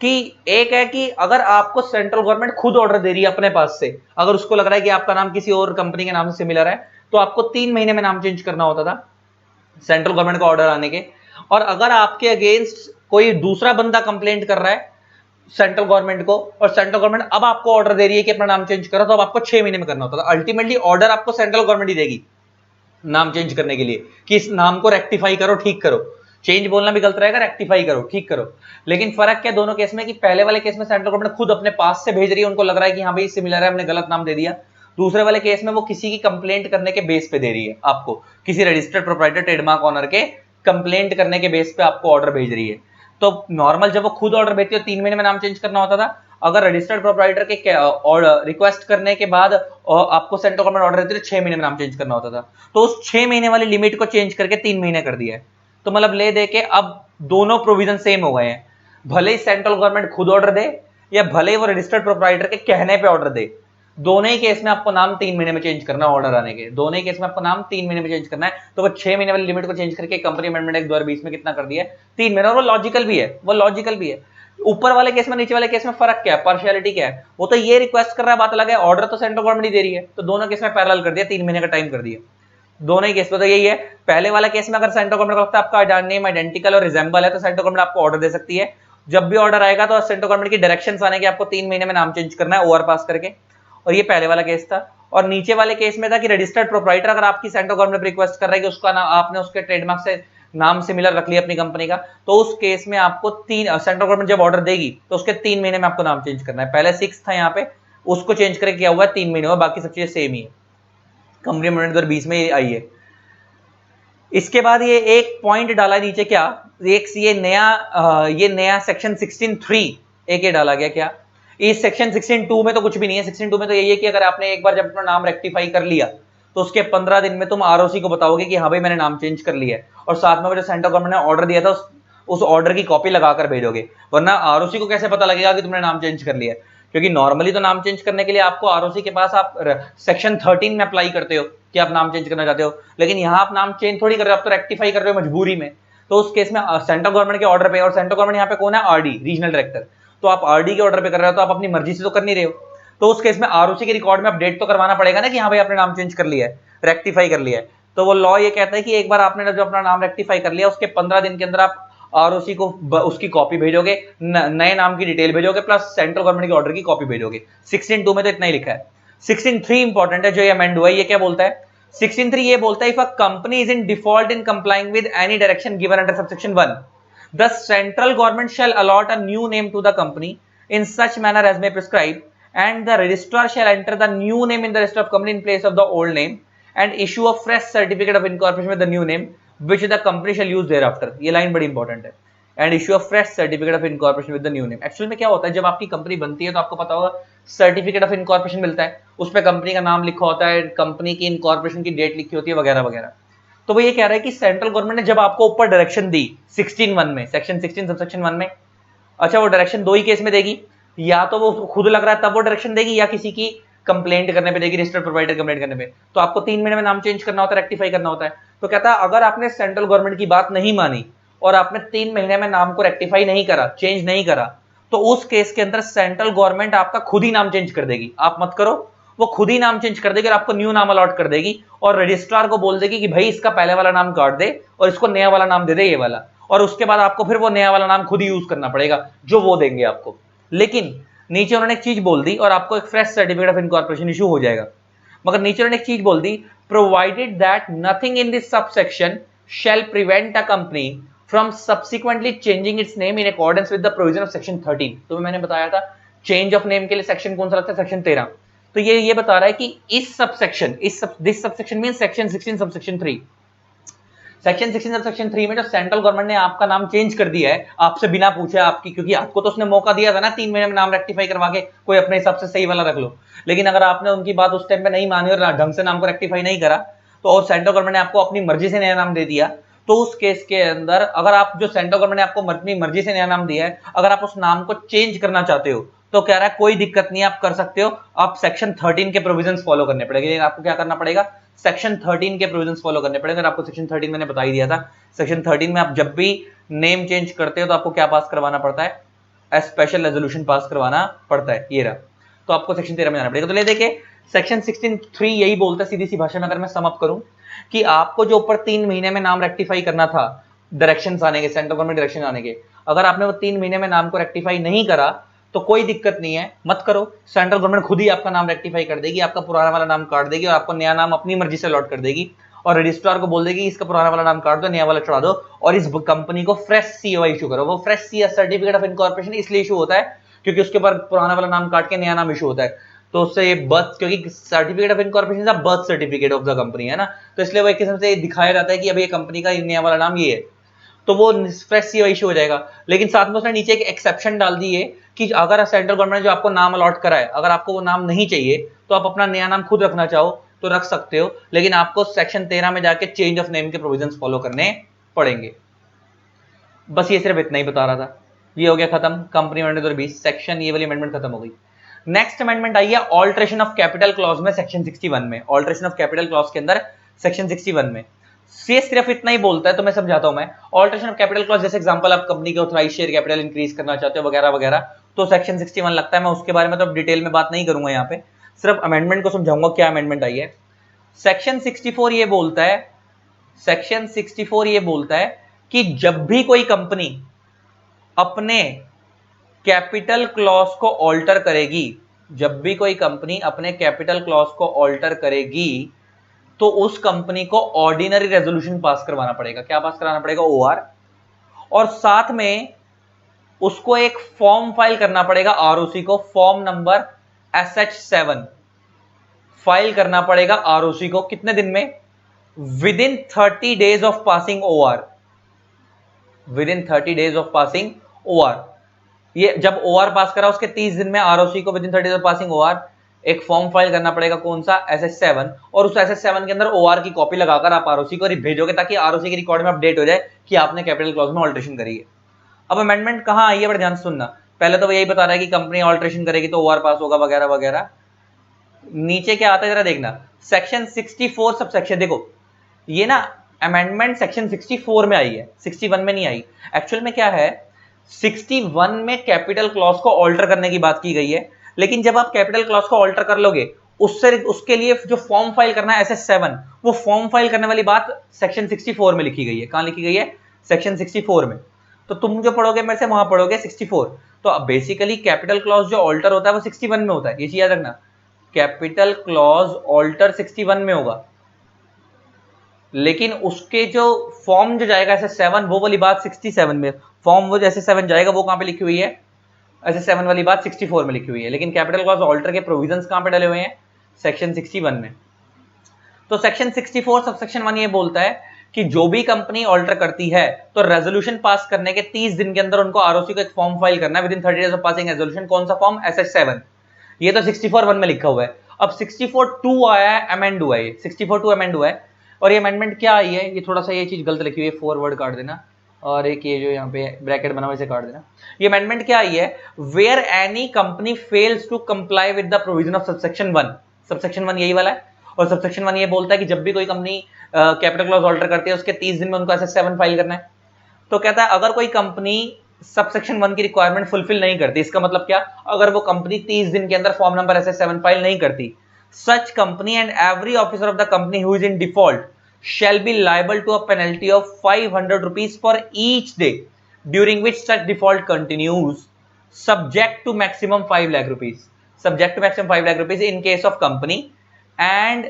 कि एक है कि अगर आपको सेंट्रल गवर्नमेंट खुद ऑर्डर दे रही है अपने पास से, अगर उसको लग रहा है कि आपका नाम किसी और कंपनी के नाम से सिमिलर है, तो आपको 3 महीने में नाम चेंज करना होता था सेंट्रल गवर्नमेंट का ऑर्डर आने के। और अगर आपके अगेंस्ट कोई दूसरा बंदा कंप्लेंट कर रहा है सेंट्रल गवर्नमेंट को और सेंट्रल गवर्नमेंट अब आपको ऑर्डर दे रही है कि अपना नाम चेंज करो, तो अब आपको 6 महीने में करना होता था। अल्टीमेटली ऑर्डर आपको सेंट्रल गवर्नमेंट ही देगी नाम चेंज करने के लिए कि इस नाम को रेक्टिफाई करो, ठीक करो। चेंज बोलना भी गलत रहेगा, रेक्टिफाई करो, ठीक करो। लेकिन फर्क क्या दोनों केस में कि पहले वाले केस में सेंट्रल गवर्नमेंट खुद अपने पास से भेज रही है, उनको लग रहा है कि हाँ भाई सिमिलर है, हमने गलत नाम दे दिया। दूसरे वाले केस में वो किसी की कंप्लेंट करने के बेस पे दे रही है आपको, किसी रजिस्टर्ड प्रोप्राइटर ट्रेडमार्क ऑनर के कंप्लेंट करने के बेस पे आपको ऑर्डर भेज रही है। तो नॉर्मल जब वो खुद ऑर्डर भेजती है 3 महीने में नाम चेंज करना होता था। अगर रजिस्टर्ड प्रोप्राइटर के रिक्वेस्ट करने के बाद आपको सेंट्रल गवर्नमेंट ऑर्डर देती है तो 6 महीने में नाम चेंज करना होता था। तो उस 6 महीने वाली लिमिट को चेंज करके 3 महीने कर दिया है। तो मतलब ले दे के अब दोनों प्रोविजन सेम हो गए हैं, भले ही सेंट्रल गवर्नमेंट खुद ऑर्डर दे या भले ही वो रजिस्टर्ड प्रोप्राइटर के कहने पे ऑर्डर दे, दोनों ही केस में आपको नाम 3 महीने में चेंज करना है ऑर्डर आने के। दोनों ही केस में आपको नाम 3 महीने में चेंज करना है। तो वो 6 महीने वाली लिमिट को चेंज करके कंपनी अमेंडमेंट एक्ट 2020 में कितना कर दिया है? 3 महीने। और वो लॉजिकल भी है, वो लॉजिकल भी है। ऊपर वाले केस में नीचे वाले केस में फर्क क्या है, पार्शियलिटी क्या है? वो तो ये रिक्वेस्ट कर रहा है, बात अलग है, ऑर्डर तो सेंट्रल गवर्नमेंट ही दे रही है, तो दोनों केस में पैरेलल कर दिया, 3 महीने का टाइम कर दिया दोनों ही केस में। तो यही है, पहले वाला केस में अगर सेंट्रल गवर्नमेंट को लगता है आपका नेम आइडेंटिकल और रिजेंबल है तो सेंट्रल गवर्नमेंट आपको ऑर्डर दे सकती है। जब भी ऑर्डर आएगा तो सेंट्रल गवर्नमेंट की डायरेक्शंस आने के आपको 3 महीने में नाम चेंज करना है ओवर पास करके। और ये पहले वाला केस था। और नीचे वाले केस में था कि रजिस्टर्ड प्रोप्राइटर अगर आपकी सेंट्रल गवर्नमेंट रिक्वेस्ट कर रहा है कि उसका नाम आपने उसके ट्रेडमार्क से नाम सिमिलर रख लिया अपनी कंपनी का, तो उस केस में आपको सेंट्रल गवर्नमेंट जब ऑर्डर देगी तो उसके 3 महीने में आपको नाम चेंज करना है। पहले 6 था यहाँ पे, उसको चेंज करके क्या हुआ 3 महीने में, बाकी सब चीजें सेम ही है। कंपनी अमेंडमेंट 2020 में आई है। इसके बाद ये एक पॉइंट डाला नीचे, क्या एक ये नया सेक्शन 16(3) एक ये डाला गया। क्या इस सेक्शन 16(2) में तो कुछ भी नहीं है। 16(2) में तो यही है कि अगर आपने एक बार जब अपना नाम रेक्टिफाई कर लिया तो उसके 15 दिन में तुम आरओसी को बताओगे कि हाँ भाई मैंने नाम चेंज कर लिया है, और साथ में जो सेंट्रल गवर्नमेंट ने ऑर्डर दिया था उस ऑर्डर की कॉपी लगाकर भेजोगे। वरना आरओसी को कैसे पता लगेगा कि तुमने नाम चेंज कर लिया है? क्योंकि नॉर्मली तो नाम चेंज करने के लिए आपको आरओसी के पास आप सेक्शन 13 में अप्लाई करते हो कि आप नाम चेंज करना चाहते हो, लेकिन यहाँ आप नाम चेंज थोड़ी कर रहे हो, आप तो रेक्टिफाई कर रहे हो मजबूरी में। तो उस केस में सेंट्रल गवर्नमेंट के ऑर्डर पे, और सेंट्रल गवर्नमेंट यहाँ पे कौन है? RD, regional director. तो आप आरडी के ऑर्डर पे कर रहे हो तो आप अपनी मर्जी से तो कर नहीं रहे हो। तो उस केस में आरओसी के रिकॉर्ड में अपडेट तो करवाना पड़ेगा ना कि हाँ भाई आपने नाम चेंज कर लिया है, रेक्टिफाई कर लिया है। तो वो लॉ ये कहता है कि एक बार आपने जो अपना नाम रेक्टिफाई कर लिया उसके 15 दिन के अंदर आप आरओसी को उसकी कॉपी भेजोगे, नए नाम की डिटेल भेजोगे, प्लस सेंट्रल गवर्नमेंट के ऑर्डर की कॉपी भेजोगे। 16(2) में तो इतना ही लिखा है। 16(3) इंपॉर्टेंट है, जो ये अमेंड हुआ है। ये क्या बोलता है? 16(3) ये बोलता है if a company is in default in complying with any direction given under subsection 1, the central government shall allot a new name to the company in such manner as may prescribe, and the registrar shall enter the new name in the register of company in place of the old name and issue a fresh certificate of incorporation with the new name which the company shall use thereafter। ये line बड़ी important है, and issue a fresh certificate of incorporation with the new name। Actual में क्या होता है, जब आपकी company बनती है तो आपको पता होगा सर्टिफिकेट ऑफ इनकॉर्पोरेशन मिलता है, उस पर कंपनी का नाम लिखा होता है, कंपनी की इनकॉर्पोरेशन की डेट लिखी होती है, वगैरह वगैरह। तो वो ये कह रहा है कि सेंट्रल गवर्नमेंट ने जब आपको ऊपर डायरेक्शन दी 16(1) में, सेक्शन 16 सबसेक्शन 1 में, अच्छा वो डायरेक्शन दो ही केस में देगी, या तो वो खुद लग रहा है तब वो डायरेक्शन देगी, या किसी की कंप्लेंट करने पे देगी, रजिस्टर्ड प्रोवाइडर कंप्लेंट करने पे। तो आपको 3 महीने में नाम चेंज करना होता है, रेक्टिफाई करना होता है। तो कहता है अगर आपने सेंट्रल गवर्नमेंट की बात नहीं मानी और आपने 3 महीने में नाम को रेक्टिफाई नहीं करा, चेंज नहीं करा, तो उस केस के अंदर सेंट्रल गवर्नमेंट आपका खुद ही नाम चेंज कर देगी, आप मत करो, वो खुद ही नाम चेंज कर देगी और आपको न्यू नाम अलॉट कर देगी और रजिस्ट्रार को बोल देगी कि भाई इसका पहले वाला नाम काट दे और इसको नया वाला नाम दे दे ये वाला, और उसके बाद आपको फिर वो नया वाला नाम खुद ही यूज करना पड़ेगा जो वो देंगे आपको। लेकिन नीचे उन्होंने एक चीज बोल दी और आपको एक fresh certificate of incorporation issue हो जाएगा, मगर नीचे उन्होंने एक चीज बोल दी, provided that nothing in this subsection shall prevent a company from subsequently changing its name in accordance with the provision of section 13। तो मैंने बताया था चेंज ऑफ नेम के लिए सेक्शन कौन सा लगता है, सेक्शन 13। तो ये बता रहा है कि इस subsection, this subsection means section 16 subsection 3, section 16 subsection 3 में जो सेंट्रल गवर्नमेंट ने आपका नाम चेंज कर दिया है आपसे बिना पूछे आपकी, क्योंकि आपको तो उसने मौका दिया था ना 3 महीने में नाम रेक्टिफाई करवा के कोई अपने हिसाब से सही वाला रख लो, लेकिन अगर आपने उनकी बात उस टाइम पे नहीं मानी और ढंग से नाम को रेक्टिफाई नहीं करा तो और सेंट्रल गवर्नमेंट ने आपको अपनी मर्जी से नया नाम दे दिया, तो उस केस के अंदर अगर आप जो सेंट्रल गवर्नमेंट ने आपको अपनी मर्जी से नया नाम दिया है, अगर आप उस नाम को चेंज करना चाहते हो तो कह रहा है कोई दिक्कत नहीं, आप कर सकते हो, आप सेक्शन 13 के प्रोविजंस फॉलो करने पड़ेंगे। लेकिन आपको क्या करना पड़ेगा, सेक्शन 13 के प्रोविजंस फॉलो करने पड़ेंगे। आपको सेक्शन 13 मैंने बता ही दिया था, सेक्शन 13 में आप जब भी नेम चेंज करते हो तो आपको क्या पास करवाना पड़ता है, स्पेशल रेजोल्यूशन पास करवाना पड़ता है, ये रहा। तो आपको सेक्शन 13 में जाना पड़ेगा। तो ले देखिए सेक्शन 16(3) यही बोलता है सीधी सी भाषा में, अगर मैं सम अप करूं कि आपको जो ऊपर 3 महीने में नाम रेक्टिफाई करना था, डायरेक्शंस आने के, सेंट्रल गवर्नमेंट डायरेक्शन आने के, अगर आपने वो 3 महीने में नाम को रेक्टिफाई नहीं करा तो कोई दिक्कत नहीं है, मत करो, सेंट्रल गवर्नमेंट खुद ही आपका नाम रेक्टिफाई कर देगी, आपका पुराना वाला नाम काट देगी और आपको नया नाम अपनी मर्जी से अलॉट कर देगी और रजिस्ट्रार को बोल देगी इसका पुराना वाला नाम काट दो, नया वाला चढ़ा दो और इस कंपनी को फ्रेश सीओ इशू करो। वो फ्रेश सर्टिफिकेट ऑफ इनकॉर्पोरेशन इसलिए इशू होता है क्योंकि उसके बाद पुराना वाला नाम काट के नया नाम इशू होता है, तो उससे ये बर्थ, क्योंकि certificate of incorporation is birth certificate of the company है ना, तो इसलिए वो एक किस्म से दिखाया जाता है कि अब ये कंपनी का नया वाला नाम ये है, तो वो फ्रेश सीओ इशू हो जाएगा। लेकिन साथ में उसने नीचे एक एक्सेप्शन डाल दी है कि अगर सेंट्रल गवर्नमेंट ने जो आपको नाम अलॉट करा है, अगर आपको वो नाम नहीं चाहिए तो आप अपना नया नाम खुद रखना चाहो तो रख सकते हो, लेकिन आपको सेक्शन 13 में जाके चेंज ऑफ नेम के प्रोविजंस फॉलो करने पड़ेंगे। बस ये सिर्फ इतना ही बता रहा था। ये हो गया खत्म कंपनी अमेंडमेंट 2020 सेक्शन, ये वाली अमेंडमेंट खत्म हो गई। नेक्स्ट अमेंडमेंट आई है ऑल्ट्रेशन ऑफ कैपिटल क्लॉज में, सेक्शन 61 में, ऑल्ट्रेशन ऑफ कैपिटल क्लॉज के अंदर सेक्शन 61 में ये सिर्फ इतना ही बोलता है, तो मैं समझाता हूं मैं। ऑल्ट्रेशन ऑफ कैपिटल क्लॉज जैसे एग्जांपल आप कंपनी के ऑथराइज शेयर कैपिटल इंक्रीज करना चाहते हो वगैरह वगैरह, तो सेक्शन 61 लगता है। मैं उसके बारे में तो डिटेल में बात नहीं करूंगा यहाँ पे, सिर्फ अमेंडमेंट को समझाऊंगा क्या अमेंडमेंट आई है। सेक्शन 64 ये बोलता है, सेक्शन 64 ये बोलता है कि जब भी कोई कंपनी अपने कैपिटल क्लॉज को ऑल्टर करेगी, जब भी कोई कंपनी अपने कैपिटल क्लॉज को ऑल्टर करेगी तो उस कंपनी को ऑर्डिनरी रेजोल्यूशन पास करवाना पड़ेगा। क्या पास कराना पड़ेगा, ओआर, और साथ में उसको एक फॉर्म फाइल करना पड़ेगा आरओसी को, फॉर्म नंबर SH7 फाइल करना पड़ेगा आरओसी को, कितने दिन में, with in 30 days of passing OR, with in 30 days of passing OR. ये जब ओआर पास करा उसके 30 दिन में आरओसी को with in 30 days of passing OR एक फॉर्म फाइल करना पड़ेगा, कौन सा, SH7, और उस SH7 के अंदर ओआर की कॉपी लगाकर आप आरओसी को भेजोगे ताकि आरओसी के रिकॉर्ड में अपडेट हो जाए कि आपने कैपिटल क्लॉज में ऑल्ट्रेशन करी है। अब अमेंडमेंट कहां आई है, बड़े ध्यान से सुनना। पहले तो वो यही बता रहा है कि कंपनी ऑल्ट्रेशन करेगी तो ओआर पास होगा वगैरह वगैरह। नीचे क्या आता है जरा देखना, सेक्शन 64 सबसेक्शन, देखो ये ना अमेंडमेंट सेक्शन 64 में आई है, 61 में नहीं आई। एक्चुअल में क्या है, 61 में कैपिटल क्लॉज को ऑल्टर करने की बात की गई है, लेकिन जब आप कैपिटल क्लॉज को ऑल्टर कर लोगे उससे उसके लिए जो फॉर्म फाइल करना है SS7, वो फॉर्म फाइल करने वाली बात सेक्शन 64 में लिखी गई है। कहां लिखी गई है, सेक्शन 64 में। तो तुम जो पढ़ोगे मेरे से वहां पढ़ोगे 64। तो अब बेसिकली कैपिटल क्लॉज जो ऑल्टर होता है वो 61 में होता है, ये चीज याद रखना, कैपिटल क्लॉज ऑल्टर 61 में होगा, लेकिन उसके जो फॉर्म जो जाएगा SS7 वो वाली बात 67 में, फॉर्म वो SS7 जाएगा वो कहां पे लिखी हुई है, SS7 वाली बात 64 में लिखी हुई है, लेकिन कैपिटल क्लॉज ऑल्टर के प्रोविजंस कहां पे डले हुए हैं, सेक्शन 61 में। तो सेक्शन 64 सबसेक्शन 1 ये बोलता है कि जो भी कंपनी ऑल्टर करती है तो रेजोल्यूशन पास करने के 30 दिन के अंदर उनको आरओसी को एक फॉर्म फाइल करना है with in 30 days of passing resolution. कौन सा फॉर्म, SH7। ये तो 64(1) में लिखा हुआ है। अब 64(2) आया है, अमेंड हुआ है, 64(2) अमेंड हुआ है। और ये अमेंडमेंट क्या आई है, ये थोड़ा सा ये चीज गलत लिखी हुई है, फॉरवर्ड काट देना, और एक ये जो यहाँ पे ब्रैकेट बना हुआ इसे काट देना। ये अमेंडमेंट क्या आई है, where any company fails to comply with the provision of subsection 1, subsection 1 यही वाला है, और सबसेक्शन 1 ये बोलता है कि जब भी कोई कंपनी कैपिटल क्लॉज ऑल्टर करती है उसके 30 दिन में उनको SS7 फाइल करना है। तो कहता है अगर कोई कंपनी सबसेक्शन 1 की रिक्वायरमेंट फुलफिल नहीं करती। इसका मतलब क्या, अगर वो कंपनी 30 दिन के अंदर फॉर्म नंबर SS7 फाइल नहीं करती, such company and every officer of the company who is in default shall be liable to a penalty of 500 rupees for each day during which such default continues, subject to maximum 5 lakh rupees, subject to maximum 5 lakh rupees in case of company and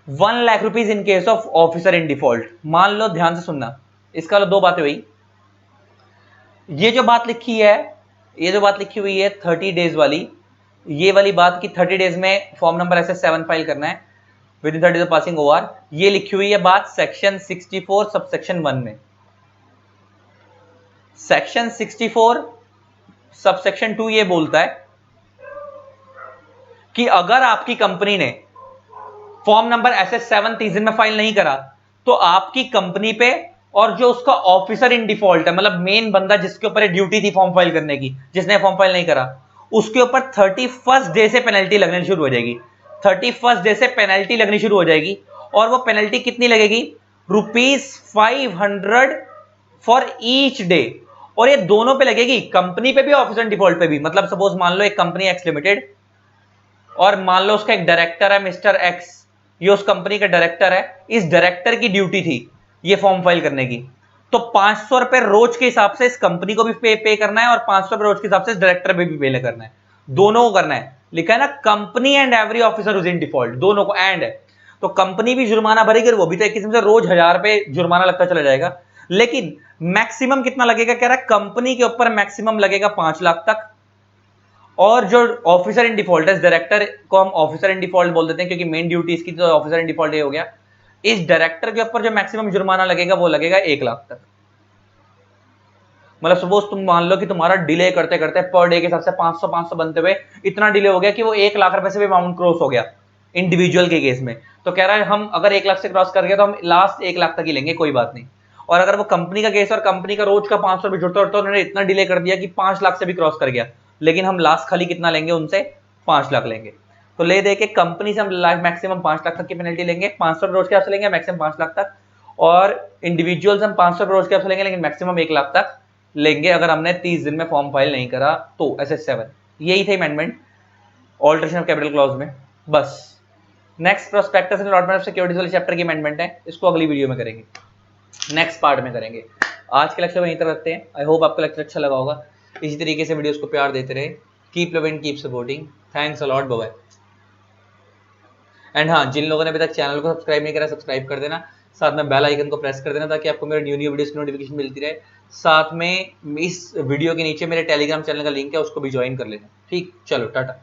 1 lakh rupees in case of officer in default। मान लो, ध्यान से सुनना, इसका दो बातें हुई। ये जो बात लिखी है, ये जो बात लिखी हुई है 30 डेज वाली, ये वाली बात की 30 डेज में फॉर्म नंबर SS7 फाइल करना है with in 30 days passing over, ये लिखी हुई है बात सेक्शन 64 सबसेक्शन 1 में। सेक्शन 64 सबसेक्शन 2 ये बोलता है कि अगर आपकी कंपनी ने फॉर्म नंबर SS7 30 दिन में फाइल नहीं करा, तो आपकी कंपनी पे और जो उसका ऑफिसर इन डिफॉल्ट है, मतलब मेन बंदा जिसके ऊपर ड्यूटी थी फॉर्म फाइल करने की, जिसने फॉर्म फाइल नहीं करा, उसके ऊपर 31st डे से पेनल्टी लगनी शुरू हो जाएगी। 31st डे से पेनल्टी लगनी शुरू हो जाएगी, और वो पेनल्टी कितनी लगेगी, ₹500 फॉर ईच डे। और ये दोनों पे लगेगी, कंपनी पे भी ऑफिसर डिफॉल्ट पे भी। मतलब सपोज मान लो एक कंपनी एक्स लिमिटेड, और मान लो उसका एक डायरेक्टर है मिस्टर एक्स, ये उस कंपनी का डायरेक्टर है, इस डायरेक्टर की ड्यूटी थी ये फॉर्म फाइल करने की, तो 500 रुपए रोज के हिसाब से इस कंपनी को भी पे करना है, और 500 रुपए रोज के हिसाब से इस डायरेक्टर पे भी पे करना है, दोनों को करना है। लिखा है ना, company and every officer is in default, दोनों को एंड है, तो कंपनी भी जुर्माना भरेगी, वो भी तो एक किस्म से रोज 1000 रुपए जुर्माना लगता चला जाएगा। लेकिन मैक्सिमम कितना लगेगा, कह रहा है कंपनी के ऊपर मैक्सिमम लगेगा 5 लाख तक, और जो ऑफिसर इन डिफॉल्ट है, डायरेक्टर को हम ऑफिसर इन डिफॉल्ट बोल देते हैं क्योंकि मेन ड्यूटी इसकी तो ऑफिसर इन डिफॉल्ट ये हो गया। इस डायरेक्टर के ऊपर जो मैक्सिमम जुर्माना लगेगा वो लगेगा 1 लाख तक। मतलब सपोज तुम मान लो कि तुम्हारा डिले करते करते पर डे के हिसाब से 500 बनते हुए इतना डिले हो गया कि वो 1 लाख रुपए से भी अमाउंट क्रॉस हो गया इंडिविजुअल के केस में, तो कह रहा है हम अगर 1 लाख से क्रॉस कर गए तो हम लास्ट 1 लाख तक ही लेंगे, कोई बात नहीं। और अगर वो कंपनी का केस और कंपनी का रोज का 500 रुपए जुड़ता उड़ता उन्होंने इतना डिले कर दिया कि 5 लाख से भी क्रॉस कर गया, लेकिन हम लास्ट खाली कितना लेंगे उनसे, 5 लाख लेंगे। तो ले दे के कंपनी से हम मैक्सिमम 5 लाख तक की पेनल्टी लेंगे, 500 रोज के हिसाब से लेंगे मैक्सिमम 5 लाख तक, और इंडिविजुअल्स हम 500 रोज के हिसाब से लेंगे लेकिन मैक्सिमम 1 लाख तक लेंगे अगर हमने 30 दिन में फॉर्म फाइल नहीं करा तो। SS7 यही थे amendment alteration of capital clause में। बस next prospectus and allotment of securities वाले चैप्टर की अमेंडमेंट है, इसको अगली वीडियो में करेंगे, नेक्स्ट पार्ट में करेंगे। आज के लेक्चर में यहीं तक रखते हैं। आई होप आपका लेक्चर अच्छा लगा होगा। इसी तरीके से वीडियोस को प्यार देते रहे। Keep loving, keep supporting. Thanks a lot, bye bye. And हाँ, जिन लोगों ने अभी तक चैनल को सब्सक्राइब नहीं करा, सब्सक्राइब कर देना, साथ में बेल आइकन को प्रेस कर देना ताकि आपको मेरे न्यू वीडियोस की नोटिफिकेशन मिलती रहे। साथ में इस वीडियो के नीचे मेरे टेलीग्राम चैनल का लिंक है, उसको भी ज्वाइन कर लेना। ठीक, चलो टाटा।